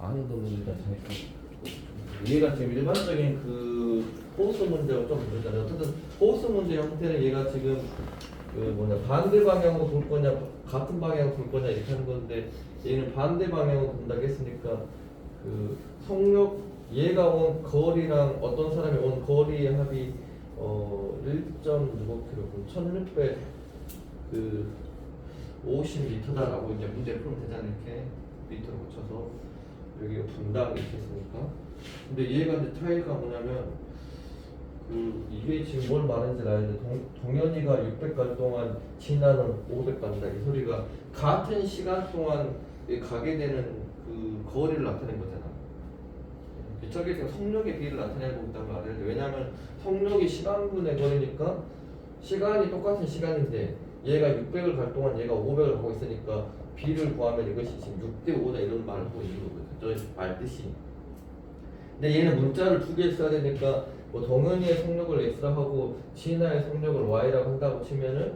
아는 거는 일단 잘 얘가 지금 일반적인 그 호스 문제가 좀 다르잖아요. 어쨌든 호스 문제 형태는 얘가 지금 그 뭐냐 반대 방향으로 돌 거냐 같은 방향으로 돌 거냐 이렇게 하는 건데 얘는 반대 방향으로 돈다고 했으니까 그 속력 얘가 온 거리랑 어떤 사람이 온 거리의 합이 1.65km 1600 그 50m다라고 이제 문제를 풀면 되잖아요. 이렇게 미터로 붙여서 여기가 분당 이렇게 했으니까. 근데 얘가 이제 차이가 뭐냐면 그 이게 지금 뭘 말하는지 알아야지. 동현이가 600갈 동안 진아는 500 간다. 이 소리가 같은 시간 동안 가게 되는 그 거리를 나타낸 거잖아. 저게 지금 속력의 비를 나타내고 있다는 걸 알아야 돼. 왜냐하면 속력이 시간분의 거리니까 시간이 똑같은 시간인데 얘가 600을 갈 동안 얘가 500을 가고 있으니까 비를 구하면 이것이 지금 6대 5다 이런 말을 하고 있는 거거든. 저 말뜻이. 근데 얘는 문자를 두 개 써야 되니까 뭐 동현이의 속력을 x라 하고 진아의 속력을 y라고 한다고 치면은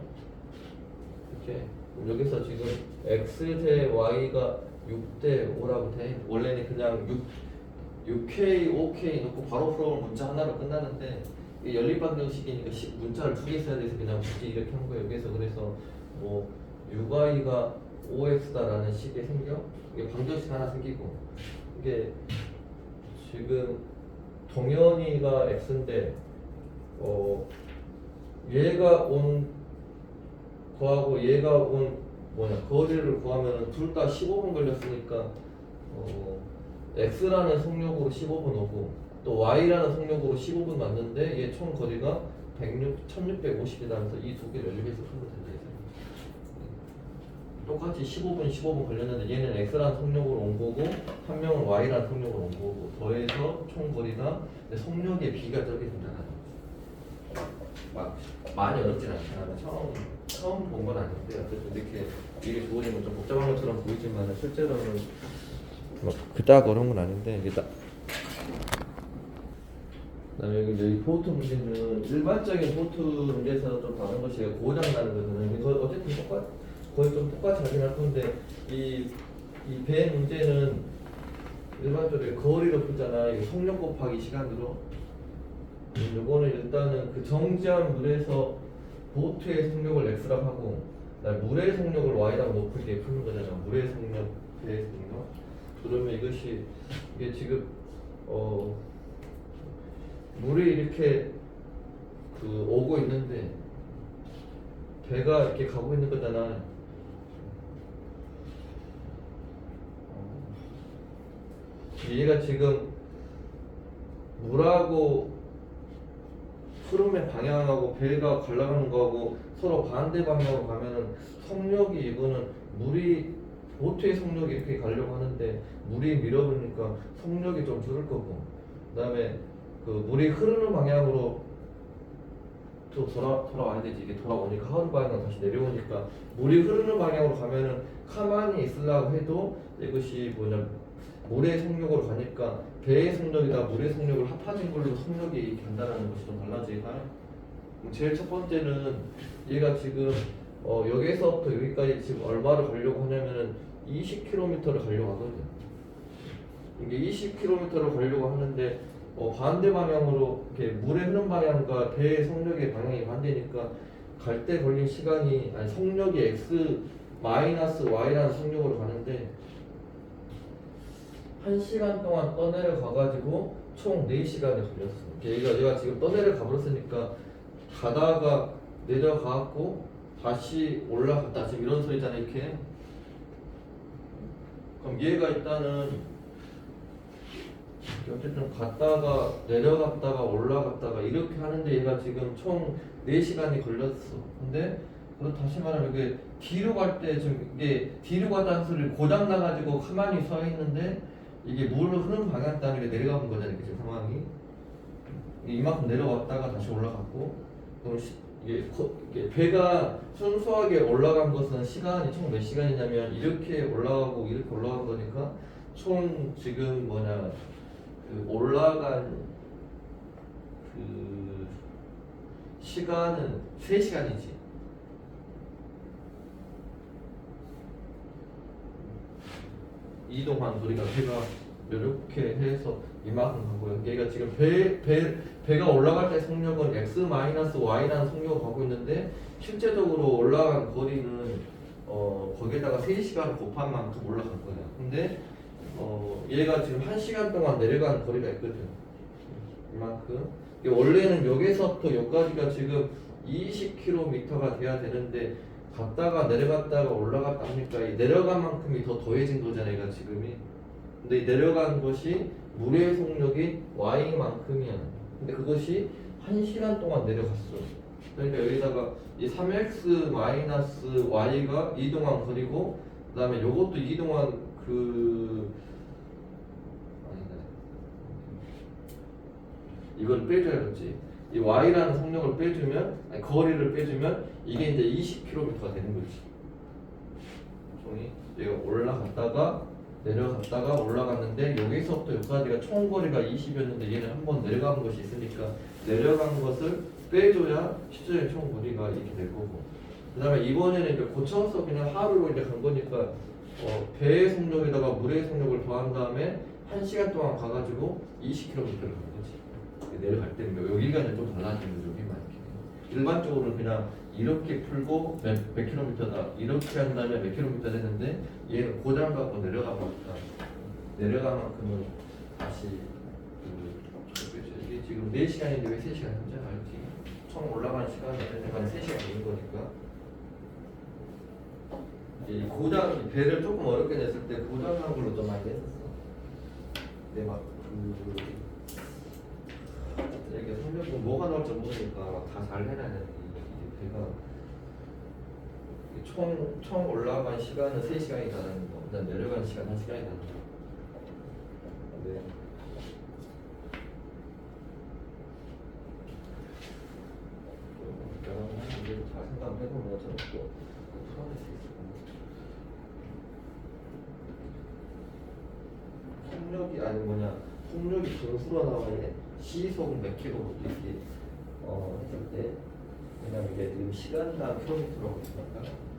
이렇게 여기서 지금 x 대 y가 6대 5라고 돼. 원래는 그냥 6K, 5K 넣고 바로 풀어보면 문자 하나로 끝나는데 이 연립방정식이니까 문자를 두 개 써야 돼서 그냥 굳이 이렇게 한 거예요. 여기서 그래서 뭐 6y가 5x다라는 식이 생겨 이게 방정식 하나 생기고 이게 지금 동현이가 x인데 얘가 온 거하고 얘가 온 거리를 구하면은 둘 다 15분 걸렸으니까 x라는 속력으로 15분 오고 또 y라는 속력으로 15분 맞는데 얘 총 거리가 1650이라면서 이 두 개를 연립해서 풀면 된다. 똑같이 15분 걸렸는데 얘는 x라는 속력으로 온 거고 한 명은 y라는 속력으로 온 거고 더해서 총 거리가 속력의 비가 저렇게 된다는 거지. 막 많이 어렵진 않잖아. 처음 본 건 아닌데 어쨌든 이렇게 이게 좋으면 좀 복잡한 것처럼 보이지만 실제로는 그닥 어려운 건 아닌데 이게 그다음에 여기 포트 문제는 일반적인 포트 문제에서 좀 다른 것이 고장 나는 거거든요. 이거 어쨌든 거의 좀 똑같이 하긴 할 건데 이 배 문제는 일반적으로 거리로 풀잖아. 이게 속력 곱하기 시간으로. 요거는 일단은 그 정지한 물에서 보트의 속력을 x라고 하고 물의 속력을 y라고 높게 푸는 거잖아. 물의 속력, 배의 속력. 그러면 이게 지금 물이 이렇게 그 오고 있는데 배가 이렇게 가고 있는 거잖아. 얘가 지금 물하고 흐름의 방향하고 배가 갈라가는 거하고 서로 반대 방향으로 가면은 속력이 이거는 물이 보트의 속력이 이렇게 가려고 하는데 물이 밀어버리니까 속력이 좀 줄을 거고 그다음에 그 물이 흐르는 방향으로 또 돌아와야 되지. 이게 돌아오니까 하늘 방향으로 다시 내려오니까 물이 흐르는 방향으로 가면은 가만히 있으려고 해도 이것이 물의 속력으로 가니까 배의 속력이다 물의 속력을 합하는 걸로 속력이 간다라는 것이 좀 달라지니까 제일 첫 번째는 얘가 지금 여기서부터 여기까지 지금 얼마를 가려고 하냐면은 20km를 가려고 하거든. 이게 20km를 가려고 하는데 반대 방향으로 이렇게 물의 흐름 방향과 배의 속력의 방향이 반대니까 갈 때 걸린 시간이 속력이 x 마이너스 y라는 속력으로 가는데 1시간 동안 떠내려 가가지고 총 4시간이 걸렸어. 얘가 지금 떠내려 가버렸으니까 가다가 내려가고 다시 올라갔다 지금 이런 소리잖아. 이렇게 그럼 얘가 일단은 어쨌든 갔다가 내려갔다가 올라갔다가 이렇게 하는데 얘가 지금 총 4시간이 걸렸어. 근데 다시 말하면 이게 뒤로 갈 때 지금 이게 뒤로 갔다는 소리를 고장 나가지고 가만히 서 있는데 이게 물 흐르는 방향 따라 내려가는 거잖아요. 지금 상황이 이만큼 내려왔다가 다시 올라갔고 그럼 이게 배가 순수하게 올라간 것은 시간이 총 몇 시간이냐면 이렇게 올라가고 이렇게 올라간 거니까 총 지금 그 올라간 그 시간은 3시간이지. 이동한 우리가 배가 이렇게 해서 이만큼 가고요. 얘가 지금 배가 올라갈 때 속력은 x 마이너스 y라는 속력을 가고 있는데 실제적으로 올라간 거리는 거기에다가 3시간 곱한 만큼 올라갈 거예요. 근데 얘가 지금 1시간 동안 내려가는 거리가 있거든. 이만큼. 원래는 여기서부터 여기까지가 지금 20km가 돼야 되는데 갔다가 내려갔다가 올라갔다 하니까 이 내려간 만큼이 더 더해진 거잖아요. 얘가 지금이. 근데 이 내려간 것이 물의 속력이 y만큼이야. 근데 그것이 1시간 동안 내려갔어. 그러니까 여기다가 이 3x 마이너스 y가 이동한 거리고 그 다음에 요것도 이동한 아니다. 이걸 빼줘야지. 이 y라는 속력을 빼주면 거리를 빼주면 이게 이제 20km가 되는 거지. 총이 얘가 올라갔다가 내려갔다가 올라갔는데 여기서부터 여기까지가 총 거리가 20이었는데 얘는 한번 내려간 것이 있으니까 내려간 것을 빼줘야 실제적인 총 거리가 이렇게 될 거고. 그 다음에 이번에는 이제 고쳐서 그냥 하루로 이제 간 거니까 배의 속력에다가 물의 속력을 더한 다음에 1시간 동안 가가지고 20km를 가는 거지. 내려갈 때는 여기가 좀 달라지는 거죠. 여기만 이렇게. 일반적으로는 그냥 이렇게 풀고 몇 킬로미터다 이렇게 한 다음에 몇 킬로미터 되는데 얘는 고장 갖고 내려가 보니까 내려간 만큼은 다시 이게 지금 4시간인데 왜 3시간 현재 알지? 총 올라가는 시간이 약간 3시간 되는 거니까 이 고장 배를 조금 어렵게 냈을 때 고장난 걸로 좀 많이 했었어. 근데 막 이게 성적은 뭐가 나올지 모르니까 다 잘 해놔야 되는데 이게 배가 총 올라간 시간은 3시간이라는 거, 그다음 내려간 시간 1시간이라는 거. 네. 이제 잘 생각해보면 저는 또 풀어낼 수 있을 겁니다. 속력이 아니 뭐냐, 속력이 분수로 나오는데 시속 몇 킬로 이렇게 했을 때 왜냐면 이게 지금 시간당 킬로미터라고 있으니까.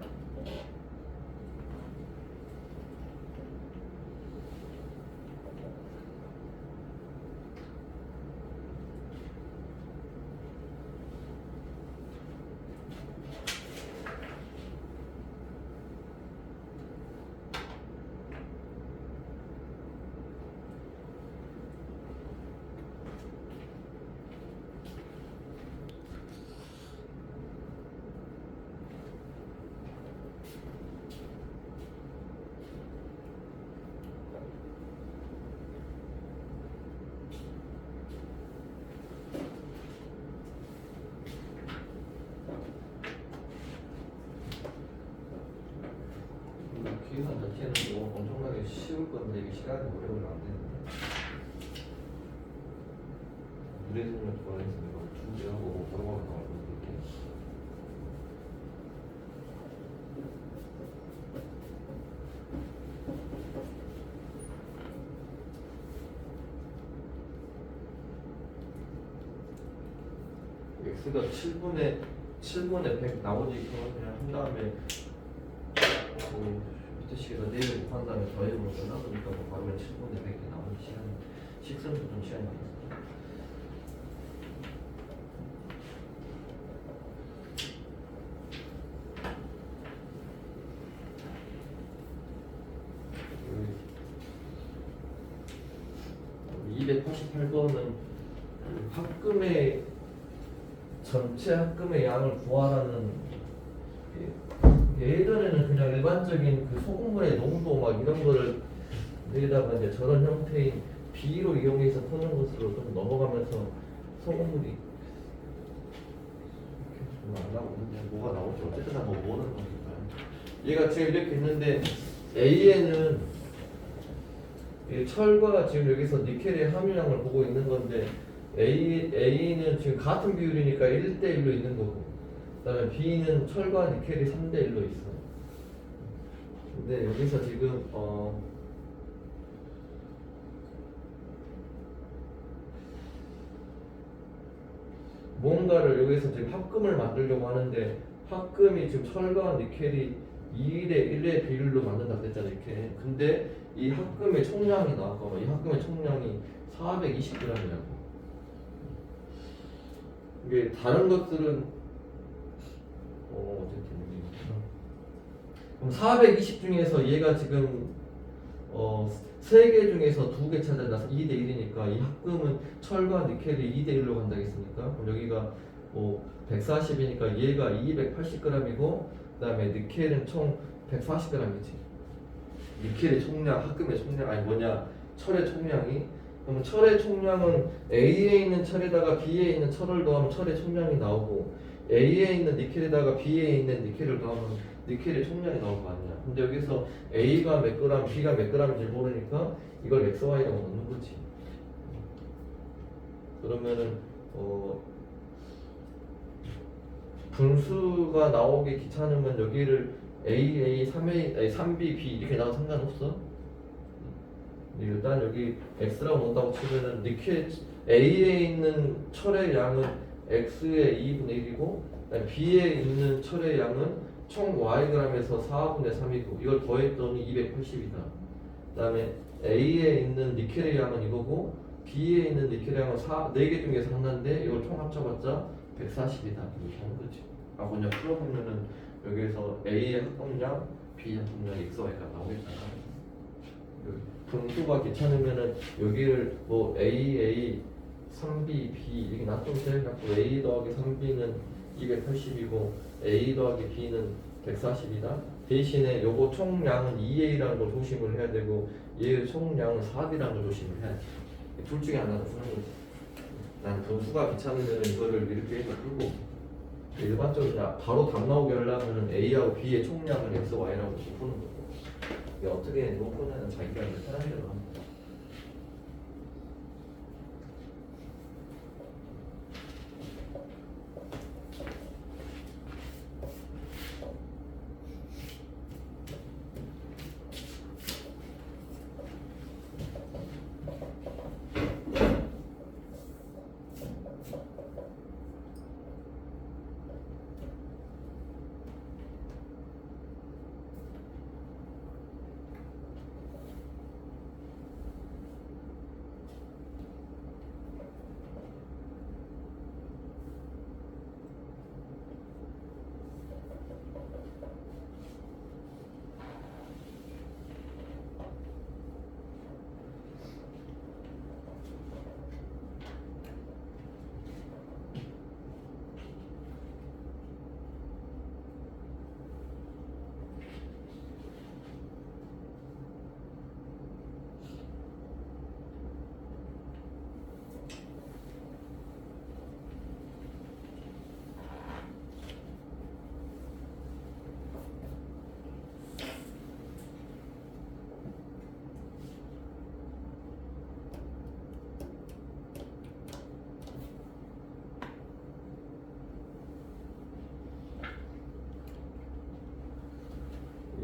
기획안 자체는 뭐 엄청나게 쉬울 건데 이게 시간이 오래 걸리면 안 되는데 물의 속력 좋아해서 내가 준비하고 바로바로 나올 거 그렇게 x가 7분의 100 나오지 그러면 그냥 한 다음에 밑에 식에서 내일 곱한 다음에 더해보면 끝나보니까 뭐 바로 7분의 100이 나오는 시간 식선도 좀 시간이 많았어. 그 288번은 합금의 전체 합금의 양을 구하라는 예전에는 그냥 일반적인 그 소금물의 농도 막 이런 거를 여기다가 이제 저런 형태인 비로 이용해서 푸는 것으로 좀 넘어가면서 소금물이 이렇게 안 나오는데 뭐가 나오지 어쨌든 다 뭐 모르는 거니까 얘가 지금 이렇게 있는데 A에는 철과 지금 여기서 니켈의 함유량을 보고 있는 건데 A는 지금 같은 비율이니까 1대1로 있는 거고 그 다음에 B는 철과 니켈이 3대1로 있어. 근데 여기서 지금 뭔가를 여기서 지금 합금을 만들려고 하는데 합금이 지금 철과 니켈이 2대 1의 비율로 만든다 그랬잖아 이렇게. 근데 이 합금의 총량이 나왔거든. 이 합금의 총량이 420g이라고. 이게 다른 것들은 어쨌든 그럼 420 중에서 얘가 지금 3개 중에서 2개 찾아나서 2대 1이니까 이 합금은 철과 니켈이 2대 1로 간다 했으니까 그럼 여기가 140이니까 얘가 280g이고 그다음에 니켈은 총 140g이지. 니켈의 총량, 합금의 총량 아니 뭐냐 철의 총량이. 그럼 철의 총량은 A에 있는 철에다가 B에 있는 철을 더하면 철의 총량이 나오고 A에 있는 니켈에다가 B에 있는 니켈을 더하면 니켈의 총량이 나올 거 아니야. 근데 여기서 A가 몇 그램, B가 몇 g인지 모르니까 이걸 XY라고 넣는 거지. 그러면은 분수가 나오기 귀찮으면 여기를 A, 3A, 3B, B 이렇게 나와도 상관없어. 일단 여기 X라고 넣는다고 치면은 니켈 A에 있는 철의 양은 X의 2분의 1이고 B에 있는 철의 양은 총 Yg에서 4분의 3이고 이걸 더했더니 280이다. 그 다음에 A에 있는 니켈의 양은 이거고 B에 있는 니켈의 양은 4개 중에서 하나인데 이걸 총 합쳐봤자 140이다. 이렇게 하는 거지. 아 그냥 풀어보면은 여기에서 A의 합금량, B의 합금량 XY가 나오겠잖아. 분수가 귀찮으면은 여기를 A, 3B, B 이렇게 놔두면 돼. 갖고 A 더하기 3B는 280이고 A 더하기 B는 140이다. 대신에 요거 총량은 2A라는 걸 조심을 해야 되고 얘의 총량은 4B라는 걸 조심을 해야 돼. 둘 중에 하나는 푸는 거지. 난 분수가 귀찮으면 이거를 이렇게 해서 풀고 일반적으로 그냥 바로 답 나오게 하려면 A하고 B의 총량을 X, Y라고 푸는 거고 이게 어떻게 놓고는 자기가 이제 편한 대로 합니다.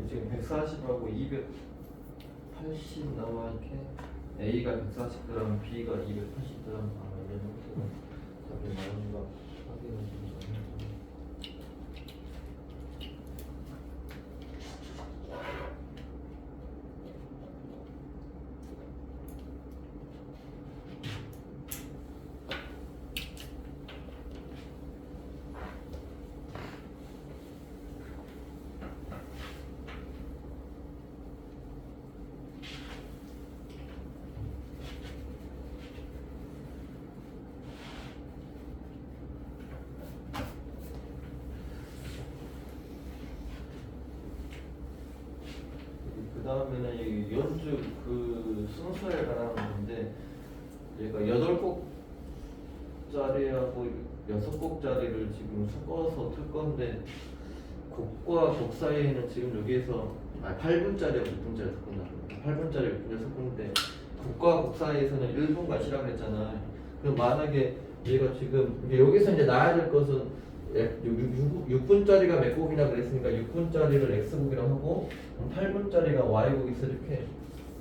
지금 140하고 280 나와 이렇게 A가 140g, B가 280g 이런 형태로 답이 나오는가 확인을 좀 해보자. 그 다음에는 이 연주 그 순서에 관한 건데 얘가 8곡짜리하고 6곡짜리를 지금 섞어서 틀 건데 곡과 곡 사이에는 지금 여기에서 8분짜리하고 6분짜리 섞는다. 8분짜리 6분짜리 섞는데 곡과 곡 사이에서는 1분간 쉬라고 했잖아. 그럼 만약에 얘가 지금 여기서 이제 나야 될 것은 6분짜리가 몇 곡이나 그랬으니까 6분짜리를 X곡이라고 하고 8분짜리가 Y곡이 있어 이렇게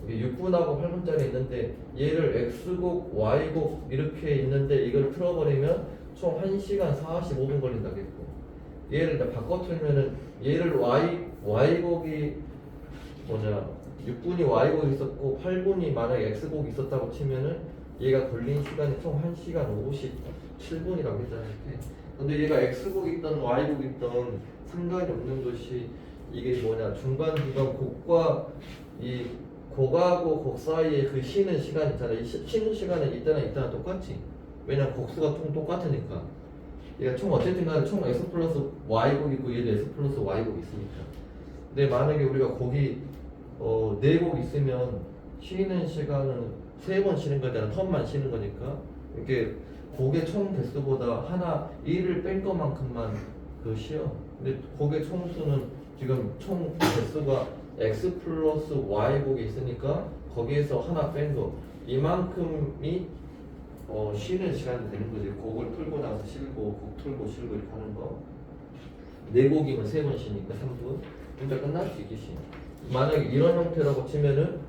6분하고 8분짜리 있는데 얘를 X곡, Y곡 이렇게 있는데 이걸 틀어버리면 총 1시간 45분 걸린다겠고 얘를 바꿔 틀면은 얘를 y곡이 뭐냐 6분이 y곡이 있었고 8분이 만약에 x곡이 있었다고 치면은 얘가 걸린 시간이 총 1시간 57분이라고 했잖아요. 이렇게. 근데 얘가 x곡이 있던 y곡이 있던 상관이 없는 것이 이게 뭐냐 중간 곡과 이 곡하고 곡 사이에 그 쉬는 시간 있잖아요. 이 쉬는 시간은 이때나 똑같지. 왜냐면 곡수가 총 똑같으니까. 얘가 총 어쨌든 간에 총 x 플러스 y곡 있고 얘도 x 플러스 y곡 있으니까. 근데 만약에 우리가 곡이 4곡 있으면 쉬는 시간은 3번 쉬는 거잖아. 턴만 쉬는 거니까 이렇게 곡의 총 개수보다 하나 1을 뺀 것만큼만 그 쉬어. 근데 곡의 총수는 지금 총 개수가 x 플러스 y곡이 있으니까 거기에서 하나 뺀 거 이만큼이 쉬는 시간이 되는 거지. 곡을 풀고 나서 쉬고 곡 풀고 쉬고 이렇게 하는 거. 4곡이면 3번 쉬니까 3분. 그러니까 끝날 수 있겠지. 만약에 이런 형태라고 치면은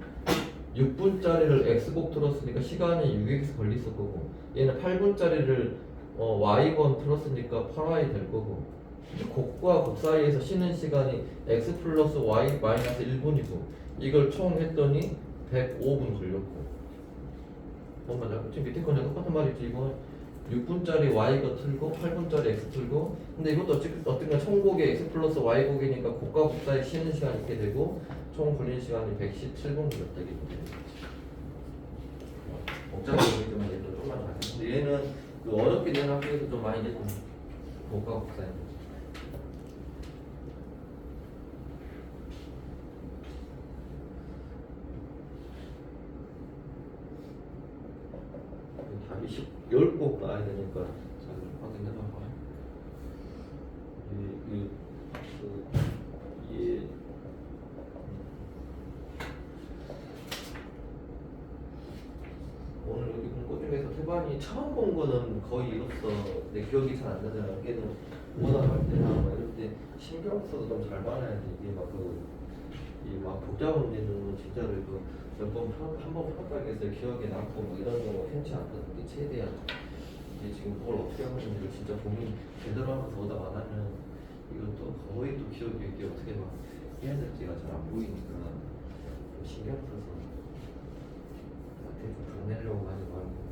6분짜리를 x곡 틀었으니까 시간이 6x 걸렸을 거고 얘는 8분짜리를 y번 틀었으니까 8y 될 거고 곡과 곡 사이에서 쉬는 시간이 x 플러스 y 마이너스 1분이고 이걸 총 했더니 105분 걸렸고 맞아. 지금 밑에 거랑 똑같은 말이지. 이거 6분짜리 y가 틀고 8분짜리 x 틀고 근데 이것도 어쨌든 총곡의 x 플러스 y곡이니까 곡과 곡 사이 쉬는 시간이 있게 되고 총 걸린 시간이 117분 걸렸다 이게 복잡하게 얘도 조금만 더 하세요. 근데 얘는 그 어렵게 된 학교에서 좀 많이 냈던 곡과 곡 사이 답이 10곡 나와야 되니까 잘 확인해봐봐. 오늘 여기 공부 중에서 태반이 처음 본 거는 거의 이로써 내 기억이 잘 안 나잖아. 걔는 오답할 때나 막 이럴 때 신경 써서 좀 잘 봐놔야지. 이게 막 복잡한 문제는 진짜로 한번 풀었다고 해서 기억에 남고 뭐 이런 거 흔치 않거든. 최대한 이게 지금 뭘 어떻게 하는지를 진짜 고민 제대로 하면서 오답 안 하면 이것도 거의 또 기억이 이게 어떻게 막 해야 될지가 잘 안 보이니까 좀 신경 써서 대충 보내려고 많이 말고.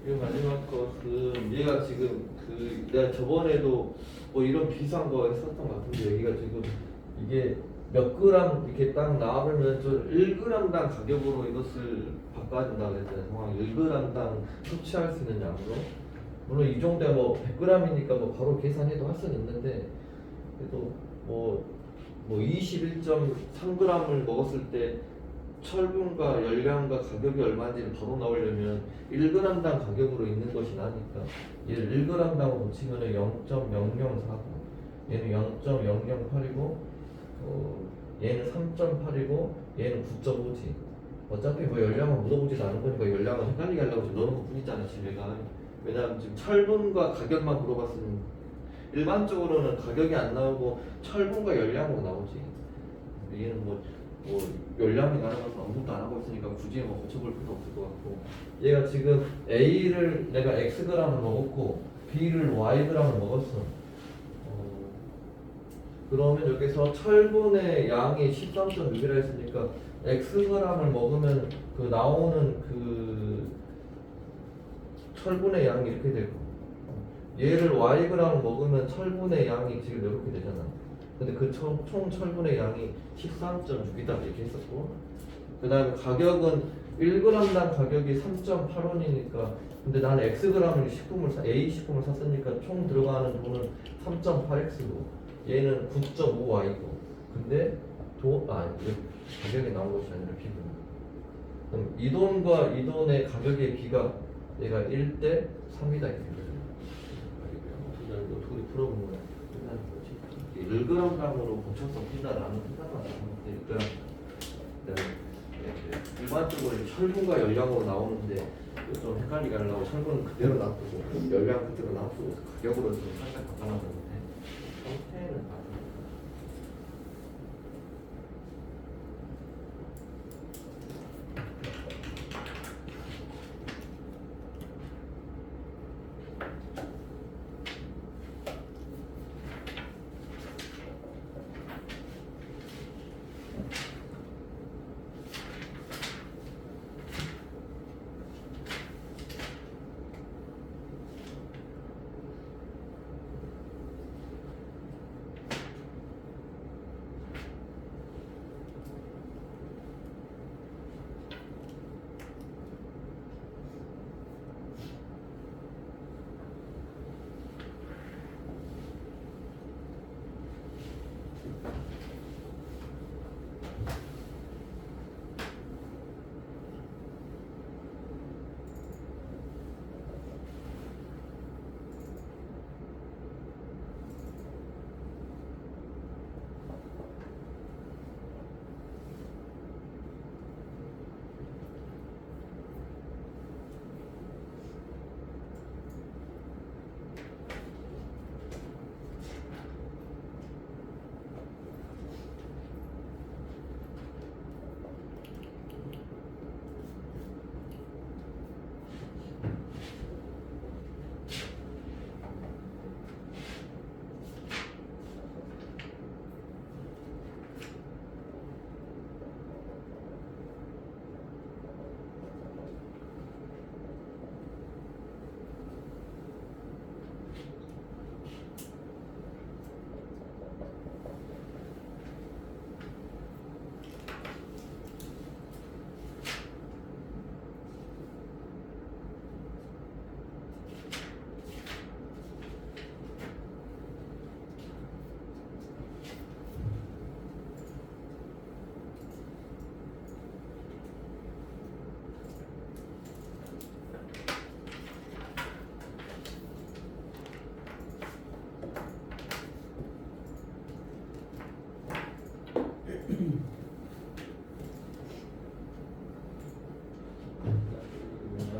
그리고 마지막 것은 얘가 지금 내가 저번에도 뭐 이런 비슷한 거 했었던 것 같은데 여기가 지금 이게 몇 그램 이렇게 딱 나오면 저 1g당 가격으로 이것을 바꿔야 된다고 그랬잖아요. 정확히 1g당 섭취할 수 있는 양으로. 물론 이 정도야 뭐 100g이니까 뭐 바로 계산해도 할 수는 있는데 그래도 뭐 21.3g을 먹었을 때 철분과 열량과 가격이 얼마인지를 바로 나오려면 1g당 가격으로 있는 것이 나니까 얘를 1g당으로 붙이면 0.0049 얘는 0.008이고 얘는 3.8이고 얘는 9.5지. 어차피 뭐 열량은 물어보지도 않은 거니까 열량은 헷갈리게 하려고 지금 넣어놓은 것 뿐이잖아 집에가. 왜냐하면 지금 철분과 가격만 물어봤으면 일반적으로는 가격이 안 나오고 철분과 열량으로 나오지. 얘는 뭐 뭐 열량이 날아가서 아무것도 안 하고 있으니까 굳이 뭐 고쳐볼 필요 없을 것 같고 얘가 지금 A를 내가 Xg을 먹었고 B를 Yg을 먹었어. 그러면 여기서 철분의 양이 13.6이라 했으니까 Xg을 먹으면 그 나오는 그 철분의 양이 이렇게 되고 얘를 Yg 먹으면 철분의 양이 지금 이렇게 되잖아. 근데 그 총 철분의 양이 13.6이다 이렇게 했었고 그 다음에 가격은 1g당 가격이 3.8원이니까 근데 나는 Xg을 A 식품을 샀으니까 총 들어가는 돈은 3.8X고 얘는 9.5Y고 근데 이게 가격이 나온 것이 아니라 비분. 그럼 이 돈과 이 돈의 가격의 비가 얘가 1대 3이다 이렇게 되거든요. 어떻게 풀어보면 끝나는 거지. 1g으로 고쳐서 푼다라는 생각만 하면 1g. 일반적으로 철분과 열량으로 나오는데 좀 헷갈리게 하려고 철분은 그대로 놔두고 열량 그대로 놔두고 가격으로 좀 살짝 바꿔놨는데 형태는 다르다.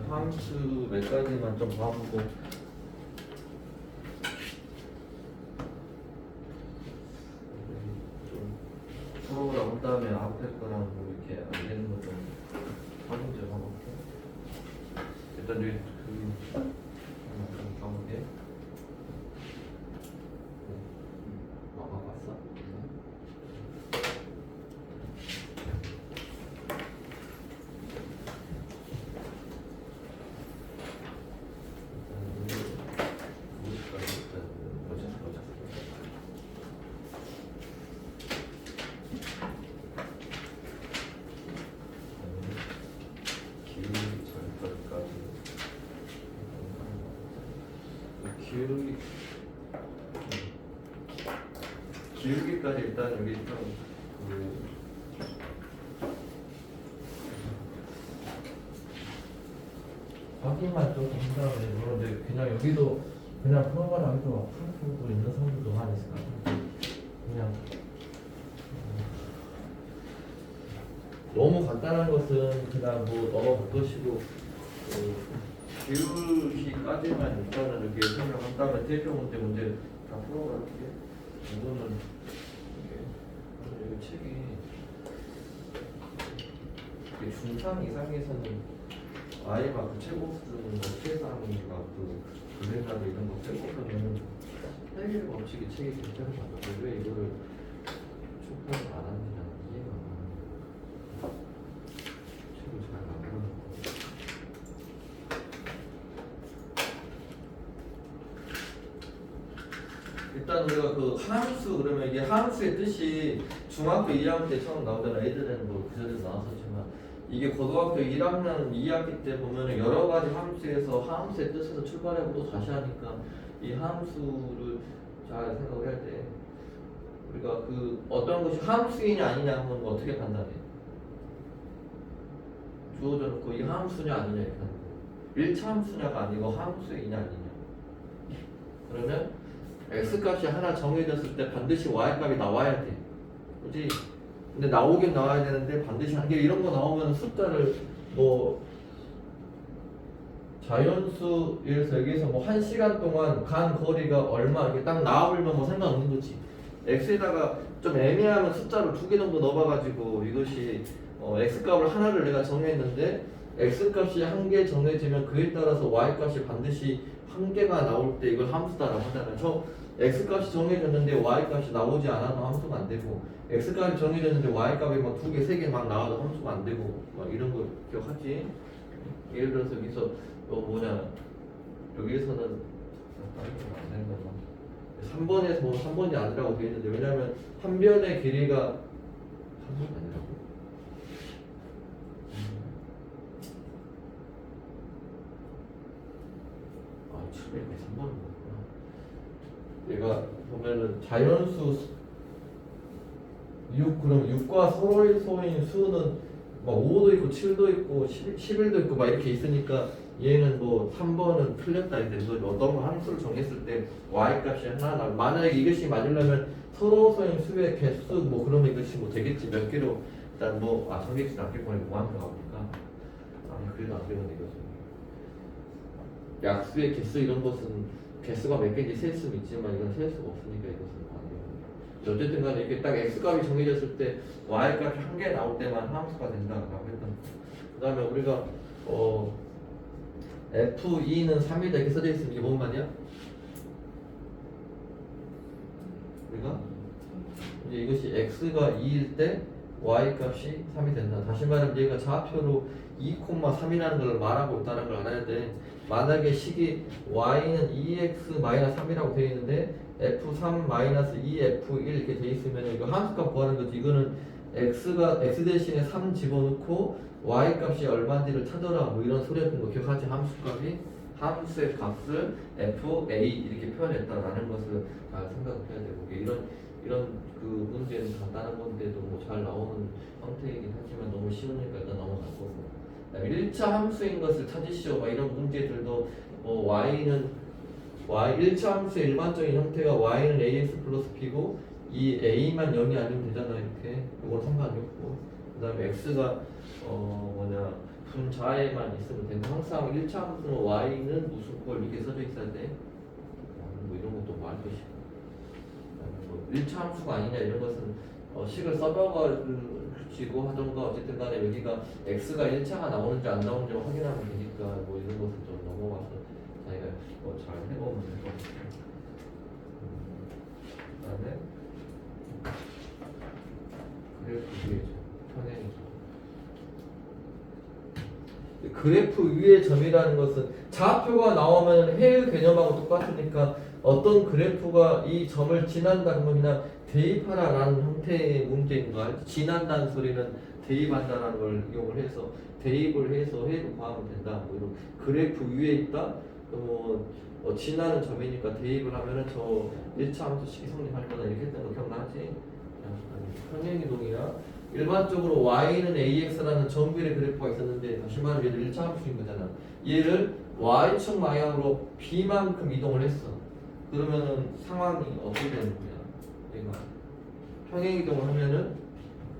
함수 몇 가지만 좀 봐보고 좀 풀어보다 온 다음에 앞에 거랑 뭐 이렇게 안 되는 거 좀 확인 좀 해볼게. 일단 여기 좀 가볼게. 봤어? 기울기까지 일단 여기 좀 확인만 좀 한 다음에 물론 이제 그냥 여기도 그냥 풀어봐라 해도 풀 수도 있는 사람들도 많이 있을 것 같아요. 그냥 너무 간단한 것은 그냥 뭐 넘어갈 것이고 기울기까지만 일단은 이렇게 설명한 다음에 대표 문제 다 풀어볼게. 이거는 이게 책이 중상 이상에서는 아예 막 최고 수준, 뭐 최상위가 그래가지고 이런 거 빼고서는 해결 법칙이 책이 괜찮은 것 같아요. 왜 이거를 출판을 안 하는지 이해가 안 가요. 책을 잘 만들어놓고. 일단 우리가 그 함수 그러면 이게 함수의 뜻이 중학교 2학년 때 처음 나오잖아. 애들은 뭐 그전에도 나왔었지만 이게 고등학교 1학년 2학기 때 보면은 여러 가지 함수에서 함수의 뜻에서 출발하고 또 다시 하니까 이 함수를 잘 생각을 할 때 우리가 그 어떤 것이 함수이냐 아니냐 하면 어떻게 판단해? 주어져 놓고 이 함수냐 아니냐 이렇게 하는 거. 1차 함수냐가 아니고 함수이냐 아니냐. 그러면 x값이 하나 정해졌을 때 반드시 y값이 나와야 돼. 그렇지? 근데 나오긴 나와야 되는데 반드시 한 개 이런 거 나오면 숫자를 뭐 자연수 예를 들어서 여기서 뭐 1시간 동안 간 거리가 얼마 이렇게 딱 나와버리면 뭐 상관없는 거지. x에다가 좀 애매하면 숫자를 2개 정도 넣어봐가지고 이것이 x값을 하나를 내가 정했는데 x값이 한 개 정해지면 그에 따라서 y값이 반드시 한 개가 나올 때 이걸 함수다라고 하잖아요. 저 x값이 정해졌는데 y값이 나오지 않아도 함수가 안 되고 x값이 정해졌는데 y값이 막 2개, 3개 막 나와도 함수가 안 되고 막 이런 거 기억하지? 예를 들어서 여기서 여기에서는 안 되는 거죠. 3번에서 뭐 3번이 아니라고 되어 있는데 왜냐면 한 변의 길이가 3번이 아니라고? 아, 703번인 거구나. 얘가 보면은 자연수 6 그럼 6과 서로인 수는 막 5도 있고 7도 있고 11도 있고 막 이렇게 있으니까 얘는 뭐 3번은 틀렸다 이제 어떤 거 함수를 정했을 때 y값이 하나 나와. 만약에 이것이 맞으려면 서로서인 수의 개수 뭐 그러면 이것이 뭐 되겠지 몇 개로 일단 뭐 정개수 안 깰거니 무한으로 가보니까 아니 그래도 안 되는 이것은 약수의 개수 이런 것은 개수가 몇 개인지 셀 수는 있지만 이건 셀 수가 없으니까 이것은 안 돼요. 어쨌든 간에 이렇게 딱 x값이 정해졌을 때 y값이 한 개 나올 때만 함수가 된다라고 했던 그 다음에 우리가 F2는 3이다 이렇게 써져 있으면 이게 뭔 말이야? 우리가 이제 이것이 x가 2일 때 y값이 3이 된다. 다시 말하면 얘가 좌표로 2,3이라는 걸 말하고 있다는 걸 알아야 돼. 만약에 식이 y는 2x-3이라고 되어 있는데 f3-2f1 이렇게 되어 있으면 이거 함수값 구하는 거지. 이거는 x 대신에 3 집어넣고 y 값이 얼마인지를 찾아라 뭐 이런 소리였던 거 기억하지? 함수의 값을 fa 이렇게 표현했다라는 것을 잘 생각해야 되고 이런 그 문제는 간단한 건데도 뭐 잘 나오는 형태이긴 하지만 너무 쉬우니까 일단 넘어갈 거고. 1차 함수인 것을 찾으시오 막 이런 문제들도 뭐 y는 1차 함수의 일반적인 형태가 y는 ax 플러스 b고 이 a만 0이 아니면 되잖아 이렇게. 이건 상관이 없고 그 다음에 x가 분자에만 있으면 되는데 항상 1차 함수는 y는 무슨 꼴 이렇게 써져 있어야 돼. 뭐 이런 것도 뭐 알 것이고 뭐 1차 함수가 아니냐 이런 것은 식을 써봐가지고 하던가 어쨌든 간에 여기가 x가 1차가 나오는지 안 나오는지 확인하면 되니까 뭐 이런 것을 좀 넘어가서 자기가 잘 해보면 될 것 같아요. 그 다음에 그래프 위의 점이라는 것은 좌표가 나오면 해의 개념하고 똑같으니까 어떤 그래프가 이 점을 지난다 그러면 그냥 대입하라라는 형태의 문제인 거 알지? 지난다는 소리는 대입한다는 걸 이용을 해서 대입을 해서 해를 구하면 된다. 뭐 이런 그래프 위에 있다. 지나는 점이니까 대입을 하면은 저 1차 함수식이 성립할 거다 이렇게 했던 거 기억나지? 평행이동이야. 일반적으로 y는 ax라는 정비례 그래프가 있었는데 다시 말하면 얘를 1차 함수인 거잖아. 얘를 y축 방향으로 b만큼 이동을 했어. 그러면은 상황이 어떻게 되는 거야? 얘가 평행이동을 하면은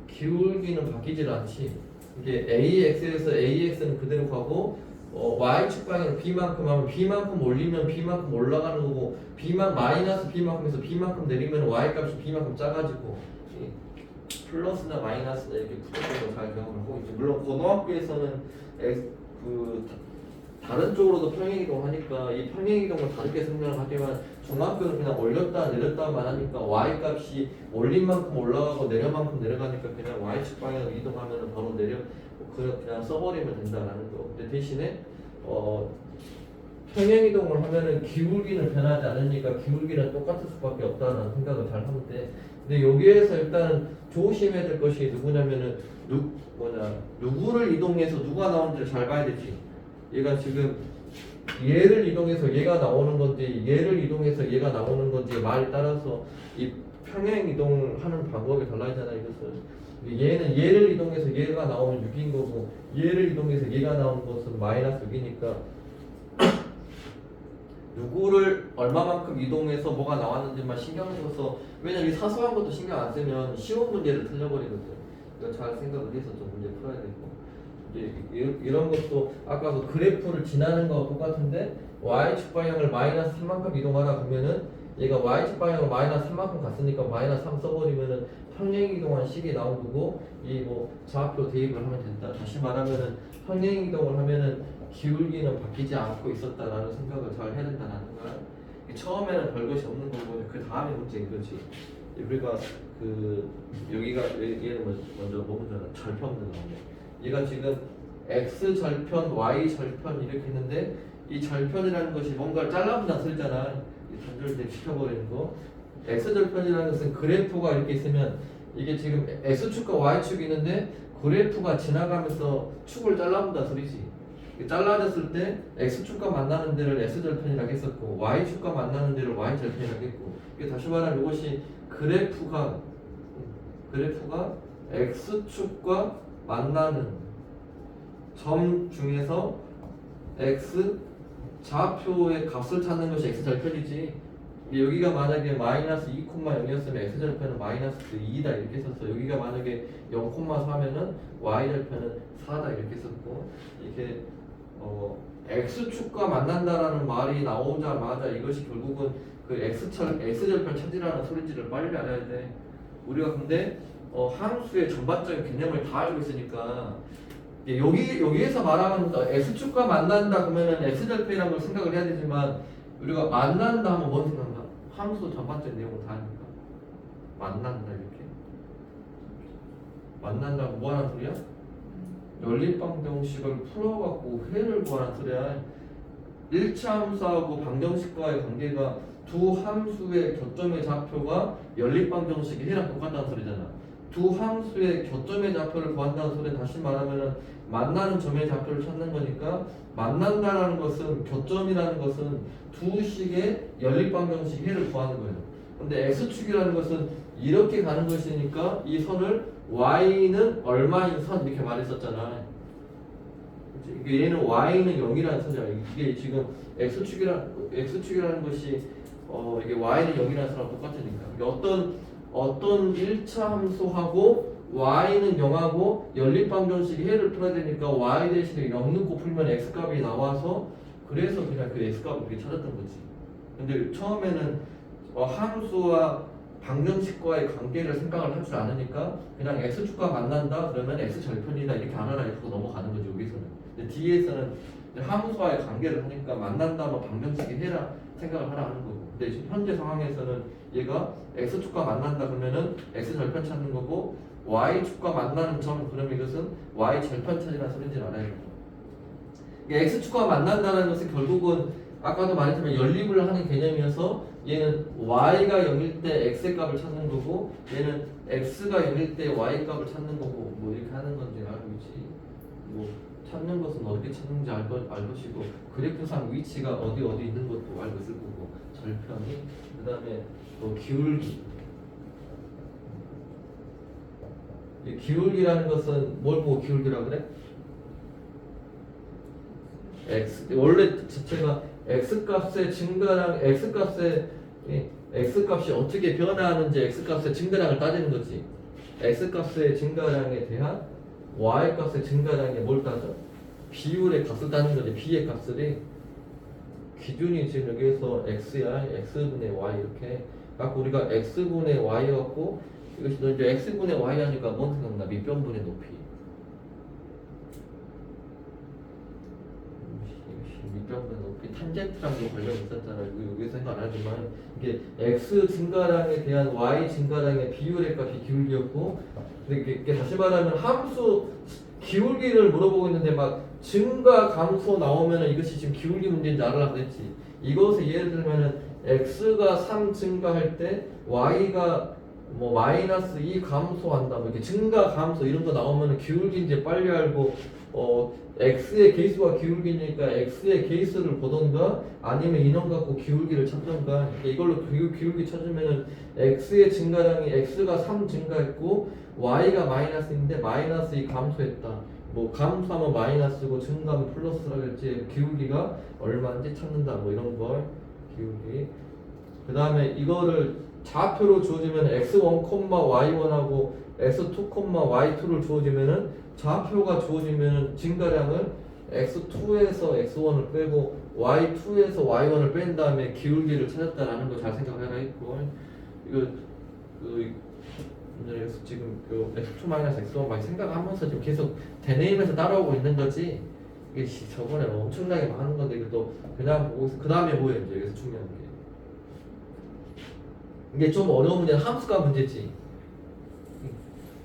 기울기는 바뀌질 않지. 이게 ax에서 ax는 그대로 가고 y축 방향으로 b만큼 하면 b만큼 올리면 b만큼 올라가는 거고 b만 마이너스 b만큼 해서 b만큼 내리면 y 값이 b만큼 작아지고 플러스나 마이너스나 이렇게 붙여서 잘 경험을 하고 있죠. 물론 고등학교에서는 다른 쪽으로도 평행이동 하니까 이 평행이동을 다르게 생각을 하지만 중학교는 그냥 올렸다 내렸다만 하니까 y 값이 올린 만큼 올라가고 내려 만큼 내려가니까 그냥 y축 방향으로 이동하면 바로 그냥 써버리면 된다라는 거. 근데 대신에 평행이동을 하면은 기울기는 변하지 않으니까 기울기는 똑같을 수밖에 없다는 생각을 잘 하면 돼. 근데 여기에서 일단은 조심해야 될 것이 누구냐면은 누구를 이동해서 누가 나오는지를 잘 봐야 되지. 얘가 지금 얘를 이동해서 얘가 나오는 건지 얘를 이동해서 얘가 나오는 건지 말에 따라서 이 평행 이동을 하는 방법이 달라지잖아. 이것은 얘는 얘를 이동해서 얘가 나오면 6인 거고 얘를 이동해서 얘가 나오는 것은 마이너스 6이니까 누구를 얼마만큼 이동해서 뭐가 나왔는지만 신경 써서 왜냐면 이 사소한 것도 신경 안 쓰면 쉬운 문제를 틀려버리거든. 이거 잘 생각을 해서 좀 문제 풀어야 되고 이런 것도 아까 그 그래프를 지나는 거와 똑같은데 y축 방향을 마이너스 3만큼 이동하라 그러면은 얘가 y축 방향을 마이너스 3만큼 갔으니까 마이너스 3 써버리면은 평행 이동한 식이 나온 거고 이 뭐 좌표 대입을 하면 된다. 다시 말하면은 평행 이동을 하면은 기울기는 바뀌지 않고 있었다라는 생각을 잘 해야 된다는 거야. 처음에는 별것이 없는 거고 그 다음에 문제인 거지. 우리가 여기가 얘는 먼저 뭐 문제나 절편 문제 나오네. 얘가 지금 x 절편, y 절편 이렇게 했는데 이 절편이라는 것이 뭔가를 잘라본다 소리잖아. 단절대 시켜버리는 거. x 절편이라는 것은 그래프가 이렇게 있으면 이게 지금 x축과 y축이 있는데 그래프가 지나가면서 축을 잘라본다 소리지. 잘라졌을 때 x축과 만나는 데를 x절편이라고 했었고 y축과 만나는 데를 y절편이라고 했고 다시 말하면 이것이 그래프가 x축과 만나는 점 중에서 x 좌표의 값을 찾는 것이 x절편이지. 여기가 만약에 마이너스 2,0이었으면 x절편은 마이너스 2다 이렇게 했었어. 여기가 만약에 0,4면은 y절편은 4다 이렇게 했었고 이렇게 x축과 만난다라는 말이 나오자마자 이것이 결국은 그 x절편 찾으라는 소리지를 빨리 알아야 돼. 우리가 근데 함수의 전반적인 개념을 다 알고 있으니까 여기에서 말하는 x축과 만난다 그러면은 x절편이라는 걸 생각을 해야 되지만 우리가 만난다 하면 뭔 생각나? 함수 전반적인 내용을 다 하니까 만난다 이렇게 만난다고 뭐 하는 소리야? 연립방정식을 풀어갖고 회를 구하는 소리야. 1차 함수하고 방정식과의 관계가 두 함수의 교점의 좌표가 연립방정식의 해랑 똑같다는 소리잖아. 두 함수의 교점의 좌표를 구한다는 소리는 다시 말하면 만나는 점의 좌표를 찾는 거니까 만난다라는 것은 교점이라는 것은 두 식의 연립방정식 해를 구하는 거예요. 근데 x축이라는 것은 이렇게 가는 것이니까 이 선을 y는 얼마인 선 이렇게 말했었잖아. 그치? 얘는 y는 0이라는 선이야. 이게 지금 x축이라는 것이 이게 y는 0이라는 선하고 똑같으니까. 어떤 1차 함수하고 y는 0하고 연립방정식 해를 풀어야 되니까 y 대신에 0 넣고 풀면 x값이 나와서 그래서 그냥 그 x값을 그렇게 찾았던 거지. 근데 처음에는 함수와 방정식과의 관계를 생각을 할 줄 아니까 그냥 x축과 만난다 그러면 x절편이다 이렇게 알아라 이러고 넘어가는 거죠. 여기서는. 근데 뒤에서는 함수와의 관계를 하니까 만난다면 방정식이 해라 생각을 하라 하는 거고. 근데 지금 현재 상황에서는 얘가 x축과 만난다 그러면은 x절편 찾는 거고 y축과 만나는 점 그러면 이것은 y절편 찾으라는 소리인지 알아야 돼요. x축과 만난다는 것은 결국은 아까도 말했지만 연립을 하는 개념이어서 얘는 y가 0일 때 x의 값을 찾는 거고 얘는 x가 0일 때 y 값을 찾는 거고 뭐 이렇게 하는 건지 알고 있지. 뭐 찾는 것은 어떻게 찾는지 알 것이고 그래프상 위치가 어디 있는 것도 알고 있을 거고 절편이 그 다음에 또 기울기. 이 기울기라는 것은 뭘 보고 기울기라고 그래? x 원래 자체가 x값의 증가량 x값이 어떻게 변화하는지 x값의 증가량을 따지는 거지. x값의 증가량에 대한 y값의 증가량에 뭘 따져? 비율의 값을 따는 거지. b의 값을 기준이 지금 여기에서 x야 x분의 y 이렇게 갖고 우리가 x분의 y 갖고 이것이 너 이제 x분의 y 하니까 뭔 생각나? 밑변분의 높이. 밑변분의 높이 탄젠트랑도 관련이 있었잖아. 여기서 생각 안 하지만 이게 x 증가량에 대한 y 증가량의 비율의 값이 기울기였고, 근데 이게 다시 말하면 함수 기울기를 물어보고 있는데 막 증가 감소 나오면은 이것이 지금 기울기 문제인지 알으려고 했지. 이것을 예를 들면은 x가 3 증가할 때 y가 뭐 마이너스 2 감소한다, 뭐 이렇게 증가 감소 이런 거 나오면은 기울기인지 빨리 알고 x의 계수가 기울기니까 x의 계수를 보던가 아니면 인원 갖고 기울기를 찾던가. 이걸로 기울기 찾으면은 x의 증가량이 x가 3 증가했고 y가 마이너스인데 마이너스 2 감소했다. 뭐 감소하면 마이너스고 증가하면 플러스라겠지. 기울기가 얼마인지 찾는다. 뭐 이런 걸 기울기. 그 다음에 이거를 좌표로 주어지면 x1, y1하고 x2, y2를 주어지면은 좌표가 주어지면은 증가량을 x2에서 x1을 빼고 y2에서 y1을 뺀 다음에 기울기를 찾았다라는 거 잘 생각해라 했고, 이거 그래서 지금 x2 x1 많이 생각하면서 지금 계속 되뇌이면서 따라오고 있는 거지. 이게 저번에 엄청나게 많은 건데 이것도 그냥 보고 있어. 그 다음에 뭐예요? 이제 여기서 중요한 게 이게 좀 어려운 문제는 함수가 문제지.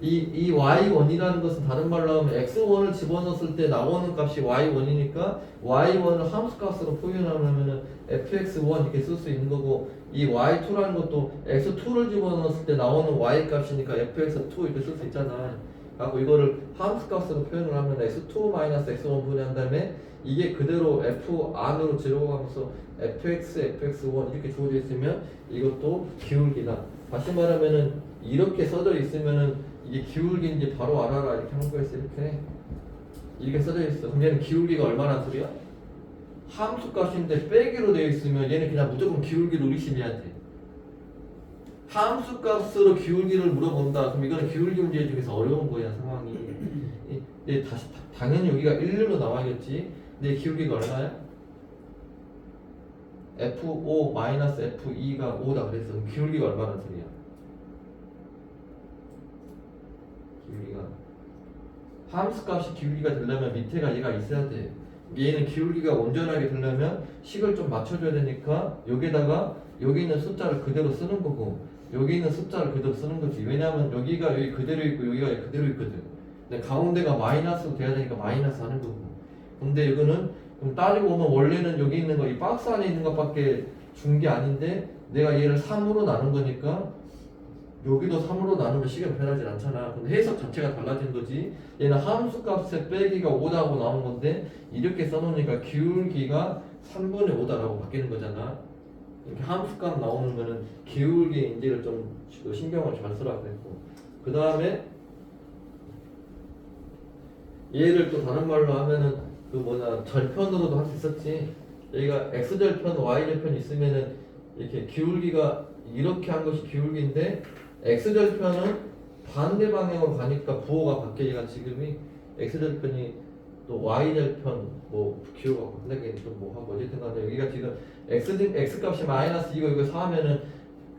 이 y1이라는 것은 다른 말로 하면 x1을 집어넣었을 때 나오는 값이 y1이니까 y1을 함수값으로 표현하면 fx1 이렇게 쓸 수 있는 거고, 이 y2라는 것도 x2를 집어넣었을 때 나오는 y 값이니까 fx2 이렇게 쓸 수 있잖아. 하고 이거를 함수값으로 표현을 하면 x2-x1 분해한 다음에 이게 그대로 f 안으로 들어가면서 fx, fx1 이렇게 주어져 있으면 이것도 기울기다. 다시 말하면은 이렇게 써져 있으면은 이게 기울기인지 바로 알아라 이렇게 하는 거였어. 이렇게 써져 있어. 그럼 얘는 기울기가 얼마나 소리야? 함수값인데 빼기로 되어 있으면 얘는 그냥 무조건 기울기를 의심해야 돼. 함수값으로 기울기를 물어본다. 그럼 이거는 기울기 문제 중에서 어려운 거야 상황이. 다시 당연히 여기가 1로 나와야겠지. 근데 기울기가 얼마야? F5 마이너스 F2가 5다 그랬어. 그럼 기울기가 얼마나 소리야? 기울기가 함수값이 기울기가 되려면 밑에가 얘가 있어야 돼. 얘는 기울기가 온전하게 되려면 식을 좀 맞춰줘야 되니까 여기다가 여기 있는 숫자를 그대로 쓰는 거고 여기 있는 숫자를 그대로 쓰는 거지. 왜냐하면 여기가 여기 그대로 있고 여기가 그대로 있거든. 근데 가운데가 마이너스로 돼야 되니까 마이너스 하는 거고. 근데 이거는 그럼 따지고 보면 원래는 여기 있는 거 이 박스 안에 있는 것밖에 준 게 아닌데 내가 얘를 3으로 나눈 거니까 여기도 3으로 나누면 식은 변하지 않잖아. 근데 해석 자체가 달라진 거지. 얘는 함수값의 빼기가 5다고 나온 건데 이렇게 써놓으니까 기울기가 3분의 5다라고 바뀌는 거잖아. 이렇게 함수값 나오는 거는 기울기 인지를 좀 신경을 잘 쓰라고 했고, 그 다음에 얘를 또 다른 말로 하면은 절편으로도 할 수 있었지. 여기가 x절편, y절편 있으면은 이렇게 기울기가 이렇게 한 것이 기울기인데 x절편은 반대 방향으로 가니까 부호가 바뀌니까 지금이 x절편이 또 y절편 뭐 기호가 바뀌게 또 하고 어쨌든 간에 여기가 지금 x 값이 마이너스 이거 4하면은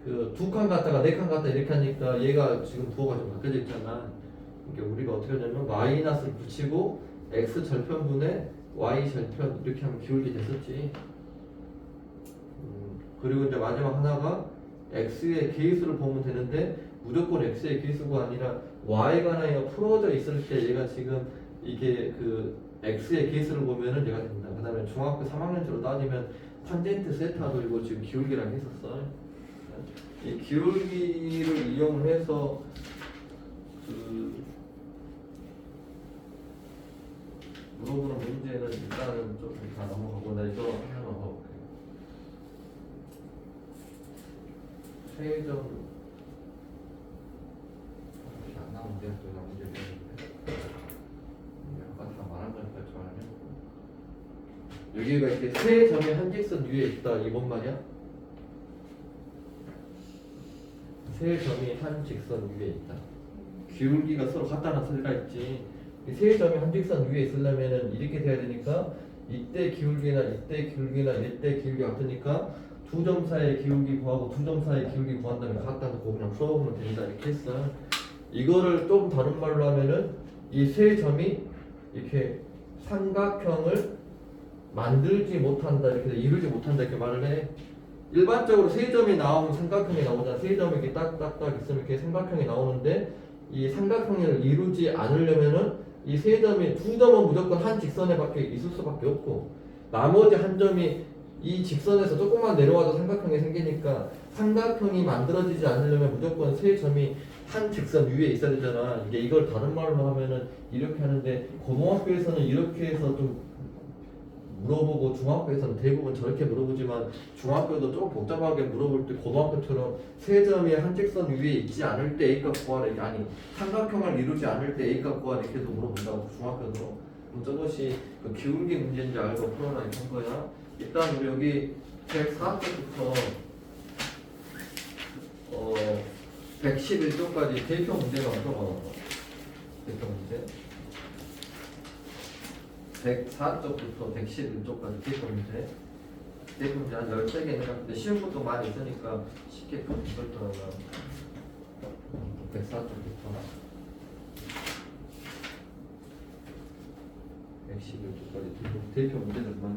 그 두 칸 갔다가 네 칸 갔다 이렇게 하니까 얘가 지금 부호가 좀 바뀌어져 있잖아. 그러니까 우리가 어떻게 하냐면 마이너스를 붙이고 x절편분의 y절편 이렇게 하면 기울기 됐었지. 그리고 이제 마지막 하나가 x의 계수를 보면 되는데 무조건 x의 계수가 아니라 y가 하나 풀어져 있을 때 얘가 지금 이게 그 x의 계수를 보면은 얘가 된다. 그 다음에 중학교 3학년으로 따지면 탄젠트 세타도 이거 지금 기울기라고 했었어. 이 기울기를 이용을 해서 물어보는 문제는 일단은 좀 다 넘어가고 나 이거 하나만 봐볼게. 최종 안 나오는데 또 나 문제 아까 다 말한 거니까 좋아하면 여기가 이렇게 세 점의 한직선 위에 있다 이번 말이야. 세 점이 한 직선 위에 있다. 기울기가 서로 같다는 소리가 있지. 세 점이 한 직선 위에 있으려면은 이렇게 돼야 되니까 이때 기울기나 이때 기울기나 이때 기울기 같으니까 두 점 사이의 기울기 구하고 두 점 사이의 기울기 구한 다음에 갖다 놓고 그냥 풀어보면 된다 이렇게 했어. 이거를 좀 다른 말로 하면은 이 세 점이 이렇게 삼각형을 만들지 못한다 이렇게 이루지 못한다 이렇게 말을 해. 일반적으로 세 점이 나오면 삼각형이 나오잖아. 세 점이 이렇게 딱딱딱 있으면 이렇게 삼각형이 나오는데 이 삼각형을 이루지 않으려면은 이 세 점이 두 점은 무조건 한 직선에 밖에 있을 수밖에 없고 나머지 한 점이 이 직선에서 조금만 내려와도 삼각형이 생기니까 삼각형이 만들어지지 않으려면 무조건 세 점이 한 직선 위에 있어야 되잖아. 이게 이걸 다른 말로 하면은 이렇게 하는데 고등학교에서는 이렇게 해서 좀 물어보고 중학교에서는 대부분 저렇게 물어보지만 중학교도 조금 복잡하게 물어볼 때 고등학교처럼 세 점이 한 직선 위에 있지 않을 때 A값 구하라 아니 삼각형을 이루지 않을 때 A값 구하라 이렇게도 물어본다고 중학교도. 그럼 저것이 그 기울기 문제인지 알고 풀어라 이런 거야. 일단 우리 여기 104쪽부터 111쪽까지 대표 문제가 풀어봐. 대표 문제 104쪽부터 111쪽까지 대표 문제. 대표 문제 한 13개 해놨는데 쉬운 것도 많이 있으니까 쉽게 풀 수 있더라고요. 104쪽부터 111쪽까지 대표 문제들 많이.